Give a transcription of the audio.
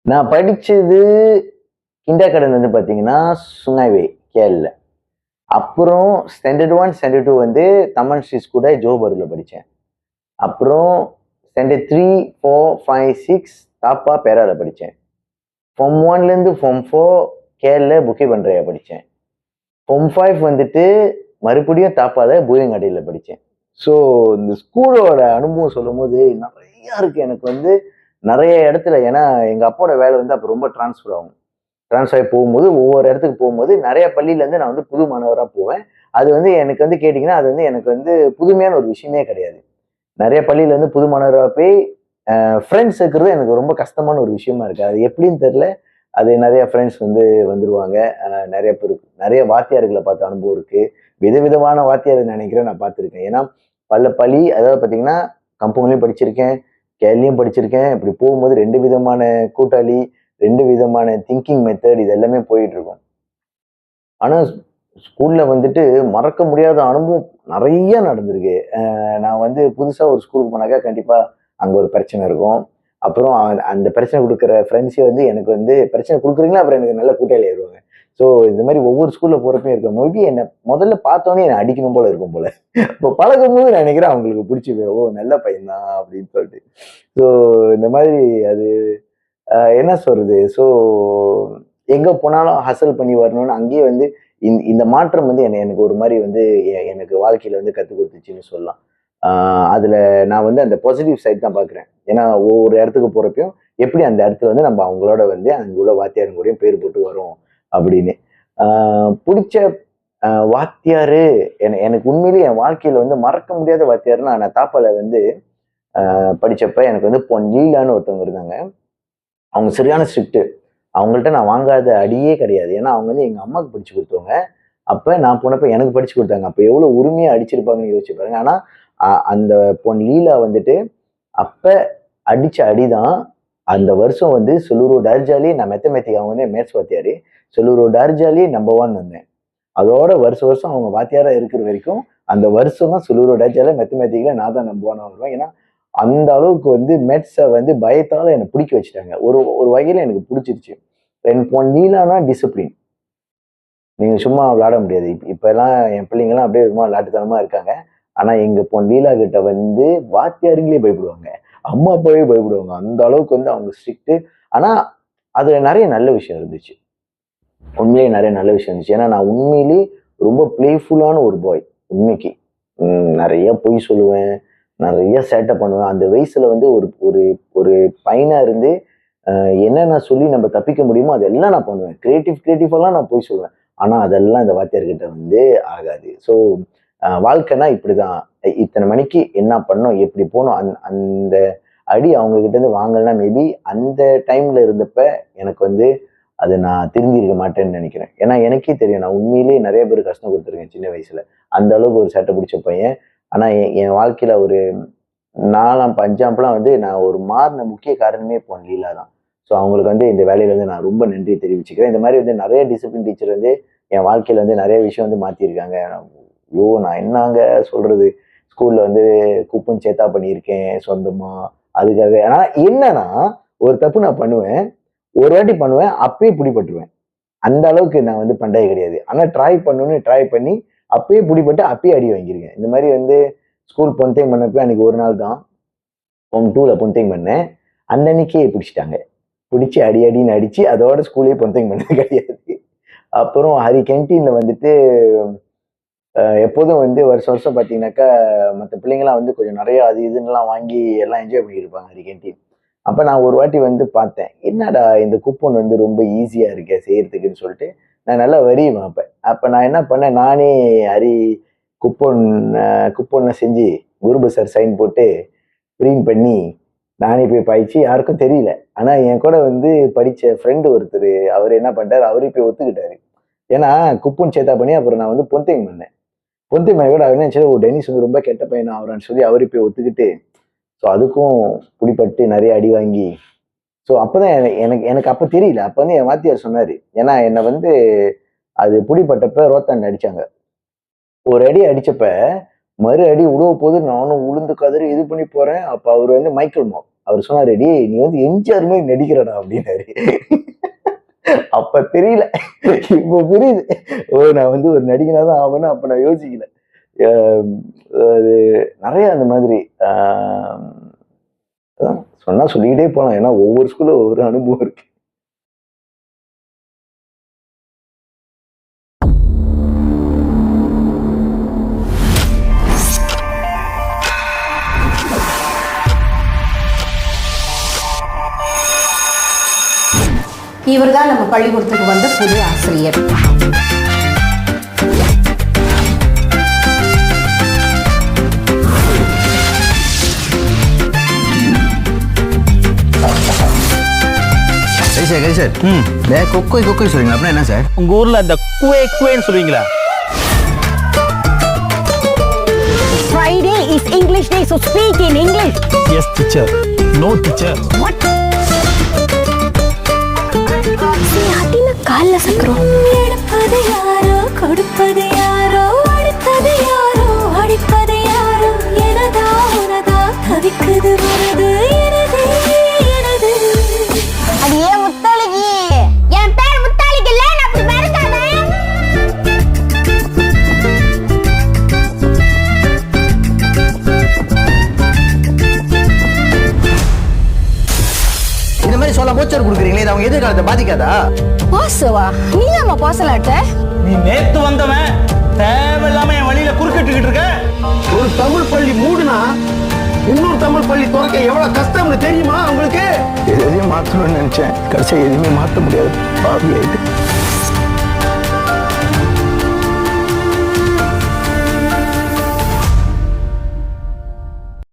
நான் படிச்சது கிண்டர்கார்டன் வந்து பார்த்தீங்கன்னா, சுங்கைவே கேஎல்ல. அப்புறம் ஸ்டாண்டர்ட் 1, ஸ்டாண்டர்ட் 2 வந்து தமன் ஸ்ரீ ஸ்கூல்ல ஜோஹர்ல படிச்சேன். அப்புறம் ஸ்டாண்டர்ட் 3, 4, 5, 6 தாப்பா பேரால படிச்சேன். ஃபார்ம் 1லேருந்து ஃபார்ம் 4 கேஎல்ல புக்கி பண்றையா படிச்சேன். ஃபார்ம் 5 வந்துட்டு மறுபடியும் தாப்பால பூயங்காடியில படிச்சேன். ஸோ இந்த ஸ்கூலோட அனுபவம் சொல்லும்போது நெறைய இருக்கு. எனக்கு வந்து நெறைய இடத்துல ஏன்னா எங்க அப்பாவோட வேலை வந்து அப்ப ரொம்ப ட்ரான்ஸ்ஃபர் ஆகும். ட்ரான்ஸ்ஃபர் ஆகி போகும்போது ஒவ்வொரு இடத்துக்கு போகும்போது நெறைய பள்ளியிலேருந்து நான் வந்து புது மாணவரா போவேன். அது வந்து எனக்கு வந்து கேட்டீங்கன்னா, அது வந்து எனக்கு வந்து புதுமையான ஒரு விஷயமே கிடையாது. நெறைய பள்ளியிலேருந்து புது மாணவரா போய் ஃப்ரெண்ட்ஸ் இருக்கிறது எனக்கு ரொம்ப கஷ்டமான ஒரு விஷயமா இருக்கு. அது எப்படின்னு தெரியல. அது நெறைய ஃப்ரெண்ட்ஸ் வந்து வந்துருவாங்க. நெறைய பேர் நெறைய வாத்தியார்கள பார்த்த அனுபவம் இருக்கு. விதவிதமான வாத்தியார நெனைக்கிறேன் நான் பார்த்துருக்கேன். ஏன்னா, பள்ளி அதாவது பார்த்தீங்கன்னா, கம்பெனிலயும் படிச்சிருக்கேன், கேலயும் படிச்சிருக்கேன். இப்படி போகும்போது 2 விதமான கூட்டாளி, 2 விதமான திங்கிங் மெத்தட் இது எல்லாமே போயிட்டு இருக்கும். ஆனா, ஸ்கூல்ல வந்துட்டு மறக்க முடியாத அனுபவம் நெறைய நடந்திருக்கு. நான் வந்து புதுசா ஒரு ஸ்கூலுக்கு போனாக்கா கண்டிப்பா அங்க ஒரு பிரச்சனை இருக்கும். அப்புறம் அந்த பிரச்சனை குடுக்குற ஃப்ரெண்ட்ஸே வந்து எனக்கு வந்து பிரச்சனை குடுக்குறீங்களா, அப்புறம் எனக்கு நல்ல கூட்டாளி ஆயிருவாங்க. ஸோ இந்த மாரி ஒவ்வொரு ஸ்கூல்ல போறப்பயும் இருக்கும். மேபி என்ன முதல்ல பார்த்தோனே என்ன அடிக்கணும் போல இருக்கும் போல. இப்போ பழகும்போது நான் நினைக்கிறேன் அவங்களுக்கு புடிச்சு போயிரும். ஓ! நல்ல பையன் தான் அப்படின்னு சொல்லிட்டு. ஸோ இந்த மாதிரி அது என்ன சொல்றது? ஸோ எங்க போனாலும் ஹசல் பண்ணி வரணும்னு அங்கேயே வந்து இந்த மாற்றம் வந்து எனக்கு ஒரு மாரி வந்து எனக்கு வாழ்க்கையில வந்து கத்துக் குடுத்துச்சுன்னு சொல்லலாம். ஆ அதுல நான் வந்து அந்த பாசிட்டிவ் சைட் தான் பார்க்குறேன். ஏன்னா ஒவ்வொரு இடத்துக்கு போறப்பயும், எப்படி அந்த இடத்துல வந்து நம்ம அவங்களோட வந்து அங்க உள்ள வாத்தியாருங்க கூடயும் பேர் போட்டு வரோம் அப்படின்னு. ஆ புடிச்ச வாத்தியாரு எனக்கு உண்மையிலேயே என் வாழ்க்கையில வந்து மறக்க முடியாத வாத்தியார்னா, நான் தாப்பால வந்து படிச்சப்ப எனக்கு வந்து பொன் லீலான்னு ஒருத்தவங்க இருந்தாங்க. அவங்க சரியான ஸ்ட்ரிக்ட். அவங்கள்ட்ட நான் வாங்காத அடியே கிடையாது. ஏன்னா, அவங்க வந்து எங்க அம்மாக்கு படிச்சு குடுத்தவங்க. அப்ப நான் போனப்ப எனக்கு படிச்சு குடுத்தாங்க. அப்ப எவ்வளவு உரிமையா அடிச்சிருப்பாங்கன்னு யோசிச்சு பாருங்க. ஆனா, அந்த பொன் லீலா வந்துட்டு அப்ப அடிச்ச அடிதான், அந்த வருஷம் வந்து சொலூரு டார்ஜாலி நான் மேத்தமேட்டிக் அவங்க வந்து மேத்ஸ் வாத்தியாரு. சொலூரு டார்ஜாலி நம்பர் 1 வந்தேன். அதோட வருஷம் வருஷம் அவங்க வாத்தியாரா இருக்கிற வரைக்கும், அந்த வருஷம் தான் சொலூரு டார்ஜால மேத்தமேட்டிக்ல நான் தான் நம்பர் 1 வருவேன். ஏன்னா, அந்த அளவுக்கு வந்து மேத்ஸ வந்து பயத்தால என்ன பிடிக்க வச்சுட்டாங்க. ஒரு ஒரு வகையில எனக்கு பிடிச்சிருச்சு. என் பொன் லீலானா டிசிப்ளின். நீங்க சும்மா விளையாட முடியாது. இப்பலாம் என் பிள்ளைங்கலாம் அப்படியே சும்மா விளையாட்டுத்தனமா இருக்காங்க. ஆனா எங்க பொன் லீலா கிட்ட வந்து வாத்தியாருங்களே பயப்படுவாங்க. அம்மா, அப்பாவே பயப்படுவாங்க. அந்த அளவுக்கு வந்து அவங்க ஸ்ட்ரிக்ட். ஆனா, அதுல நெறைய நல்ல விஷயம் இருந்துச்சு. உண்மையிலேயே நெறைய நல்ல விஷயம் இருந்துச்சு. ஏன்னா நான் உண்மையிலேயே ரொம்ப பிளேஃபுல்லான ஒரு பாய். உண்மைக்கு. நெறைய பொய் சொல்லுவேன். நெறைய சேட்டை பண்ணுவேன். அந்த வயசுல வந்து ஒரு ஒரு ஒரு பையனா இருந்து என்னென்ன சொல்லி நம்ம தப்பிக்க முடியுமோ அதெல்லாம் நான் பண்ணுவேன். கிரியேட்டிவாலாம் நான் போய் சொல்லுவேன். ஆனா அதெல்லாம் இந்த வாத்தியார்கிட்ட வந்து ஆகாது. ஸோ வாழ்க்கைன்னா இப்படிதான். இத்தன மணிக்கு என்ன பண்ணணும்? எப்படி போணும்? அந்த அடி அவங்க கிட்ட இருந்து வாங்கலன்னா மேபி அந்த டைம்ல இருந்தப்ப எனக்கு வந்து அது நான் திருந்திருக்க மாட்டேன்னு நெனைக்கிறேன். ஏன்னா எனக்கே தெரியும். நான் உண்மையிலேயே நெறைய பேருக்கு கஷ்டம் குடுத்துருக்கேன் சின்ன வயசுல. அந்த அளவுக்கு ஒரு சேட்டை புடிச்ச பையன். ஆனா என் வாழ்க்கையில ஒரு 4ஆம், 5ஆம்லாம் வந்து நான் ஒரு மாறுன முக்கிய காரணமே பொன் லீலா தான். ஸோ அவங்களுக்கு வந்து இந்த வேலையில வந்து நான் ரொம்ப நன்றி தெரிவிச்சுக்கிறேன். இந்த மாரி வந்து நெறைய டிசிப்ளின் டீச்சர் வந்து என் வாழ்க்கையில வந்து நெறைய விஷயம் வந்து மாத்தியிருக்காங்க. ஐயோ! நான் என்னாங்க சொல்றது? ஸ்கூல்ல வந்து குப்பன் சேத்தா பண்ணியிருக்கேன் சொந்தமா. அதுக்காக ஆனா என்னன்னா, ஒரு தப்பு நான் பண்ணுவேன். ஒரு வாட்டி பண்ணுவேன். அப்பயே புடிபட்டுருவேன். அந்த அளவுக்கு நான் வந்து பண்றது கிடையாது. ஆனா ட்ரை பண்ணி அப்பயே புடிபட்டு அப்பயே அடி வாங்கியிருக்கேன். இந்த மாரி வந்து ஸ்கூல் பொன்தேங் பண்ணப்ப அன்னைக்கு ஒரு நாள் தான். ஃபார்ம் 2ல பொன்தேங் பண்ணேன். அன்னன்னைக்கே புடிச்சுட்டாங்க. புடிச்சு அடி அடின்னு அடிச்சு அதோட ஸ்கூலே பொன்தேங் பண்ணது கிடையாது. அப்புறம் ஹரி கேன்டீன்ல வந்துட்டு எப்போதும் வந்து வருஷம் வருஷம் பார்த்தீங்கன்னாக்கா, மத்த பிள்ளைங்கலாம் வந்து கொஞ்சம் நெறைய அது இதுன்னுலாம் வாங்கி எல்லாம் என்ஜாய் பண்ணியிருப்பாங்க ஹரி கேன்டீன். அப்ப நான் ஒரு வாட்டி வந்து பார்த்தேன். என்னடா இந்த கூப்பன் வந்து ரொம்ப ஈஸியா இருக்கே செய்றதுக்குன்னு சொல்லிட்டு, நான் நல்லா வரியுவேன் அப்ப. அப்ப நான் என்ன பண்ணேன், நானே ஹரி கூப்பன் அ கூப்பன்ல செஞ்சு குருப சார் சைன் போட்டு பிரிண்ட் பண்ணி, நானே போய் பாய்ச்சி யாருக்கும் தெரியல. ஆனா என் கூட வந்து படிச்ச ஃப்ரெண்ட் ஒருத்தரு, அவரு என்ன பண்ணிட்டாரு, அவரே போய் ஒத்துக்கிட்டாரு. ஏன்னா குப்பன் சேத்தா பண்ணி அப்புறம் நான் வந்து பொன்தேங் பண்ணேன். பொன்தேங் பண்ண கூட அவர் என்ன நெனச்சாரு, ஓ! டென்னிஸ் வந்து ரொம்ப கெட்ட பையனா ஆவுறான்னு சொல்லி அவரே போய் ஒத்துக்கிட்டு, ஸோ அதுக்கும் புடிபட்டு நெறைய அடி வாங்கி, ஸோ அப்பதான் எனக்கு எனக்கு அப்ப தெரியல. அப்ப வந்து என் வாத்தியார் சொன்னாரு. ஏன்னா என்ன வந்து அது புடிபட்டப்ப ரோத்தாண்ட அடிச்சாங்க. ஒரு அடி அடிச்சப்ப, மறு அடி உழுவ போது நானும் உழுந்து கதறி இது பண்ணி போறேன். அப்ப அவரு வந்து மைக்கேல் மாப். அவர் சொன்னாரு, டேய் நீ வந்து எம்ஜிஆர் மாதிரி நடிக்கிறடா அப்படின்னாரு. அப்ப தெரியல, இப்ப புரியுது. ஓ நான் வந்து ஒரு நடிகனா தான் ஆவேன்னு அப்ப நான் யோசிக்கல. அது நிறைய அந்த மாதிரி சொன்னா சொல்லிக்கிட்டே போலாம். ஏன்னா ஒவ்வொரு ஸ்கூல்ல ஒவ்வொரு அனுபவம் இருக்கு. இவர்தான் நம்ம பள்ளிக்கூடத்துக்கு வந்த புது ஆசிரியர். சார் கொக்கோய் கொக்கோய் சொல்றீங்களா? அப்படின்னா என்ன சார்? உங்க ஊர்ல அந்த குவே குவேன்னு சொல்லுவீங்களா? Friday is English day, so speak in English. Yes teacher. No teacher. What? ஆட்டின கால்ல சக்கரம். எடுப்பது யாரோ, கொடுப்பது யாரோ, அடிப்பது யாரோ, அடிப்பது யாரோ, எனதா உனதா தவிக்குது வரது எனது எனது. அடியே முத்தாளிக்கு, என் பேர் முத்தாளிக்கு இல்ல, நான் அப்படி மறந்தானே. இந்த மாதிரி சொல்ல போச்சர் கொடுக்குறீங்களே, இது அவங்க எதிர்காலத்தை பாதிக்காதா? பாசவா நீ நம்ம பாசலாட்ட. நீ நேத்து வந்தவன் தேவையில்லாம என் வழியில குறுக்கிட்டுக்கிட்டு இருக்க. ஒரு தமிழ் பள்ளி மூடுனா இன்னொரு தமிழ் பள்ளி திறக்க எவ்வளவு கஷ்டம்னு தெரியுமா உங்களுக்கு? எதையும் மாற்றணும்னு நினைச்சேன், கடைசியா எதுவுமே மாற்ற முடியாது. பாவி ஆயிட்டு